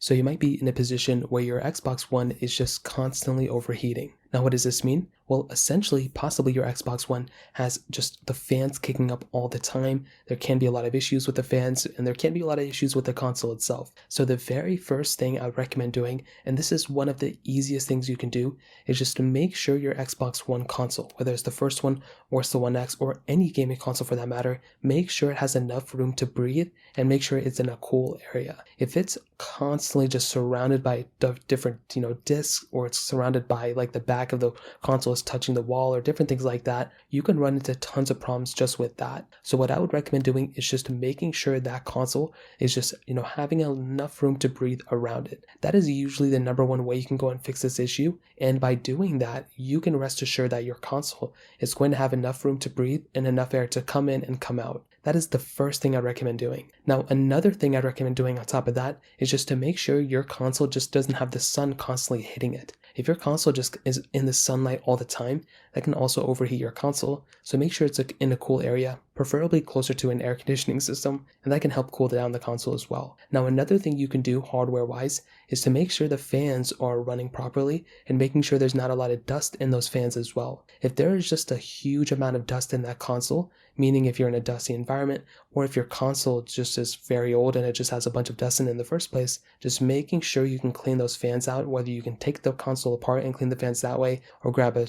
So you might be in a position where your Xbox One is just constantly overheating. Now, what does this mean? Well, essentially, possibly your Xbox One has just the fans kicking up all the time. There can be a lot of issues with the fans, and there can be a lot of issues with the console itself. So the very first thing I would recommend doing, and this is one of the easiest things you can do, is just to make sure your Xbox One console, whether it's the first one or it's the One X or any gaming console for that matter, make sure it has enough room to breathe and make sure it's in a cool area. If it's constantly just surrounded by different, discs, or it's surrounded by like the back of the console is touching the wall or different things like that, you can run into tons of problems just with that. So what I would recommend doing is just making sure that console is just, having enough room to breathe around it. That is usually the number one way you can go and fix this issue. And by doing that, you can rest assured that your console is going to have enough room to breathe and enough air to come in and come out. That is the first thing I recommend doing. Now, another thing I'd recommend doing on top of that is just to make sure your console just doesn't have the sun constantly hitting it. If your console just is in the sunlight all the time, that can also overheat your console. So make sure it's in a cool area, preferably closer to an air conditioning system, and that can help cool down the console as well. Now, another thing you can do hardware-wise is to make sure the fans are running properly and making sure there's not a lot of dust in those fans as well. If there is just a huge amount of dust in that console, meaning if you're in a dusty environment, or if your console just is very old and it just has a bunch of dust in it in the first place, just making sure you can clean those fans out, whether you can take the console apart and clean the fans that way, or grab a,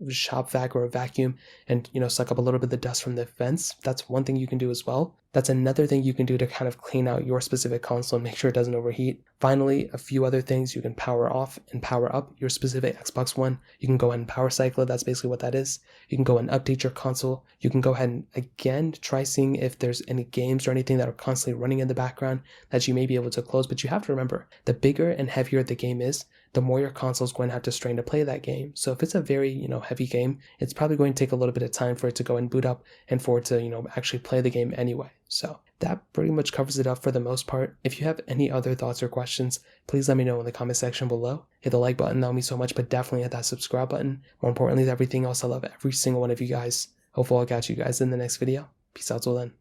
shop vac or a vacuum and, suck up a little bit of the dust from the vents. That's one thing you can do as well. That's another thing you can do to kind of clean out your specific console and make sure it doesn't overheat. Finally, a few other things: you can power off and power up your specific Xbox One. You can go ahead and power cycle it. That's basically what that is. You can go and update your console. You can go ahead and again try seeing if there's any games or anything that are constantly running in the background that you may be able to close. But you have to remember, the bigger and heavier the game is, the more your console is going to have to strain to play that game. So if it's a very, heavy game, it's probably going to take a little bit of time for it to go and boot up and for it to, actually play the game anyway. So that pretty much covers it up for the most part. If you have any other thoughts or questions, please let me know in the comment section below. Hit the like button, that would mean so much, but definitely hit that subscribe button. More importantly than everything else, I love every single one of you guys. Hopefully I'll catch you guys in the next video. Peace out till then.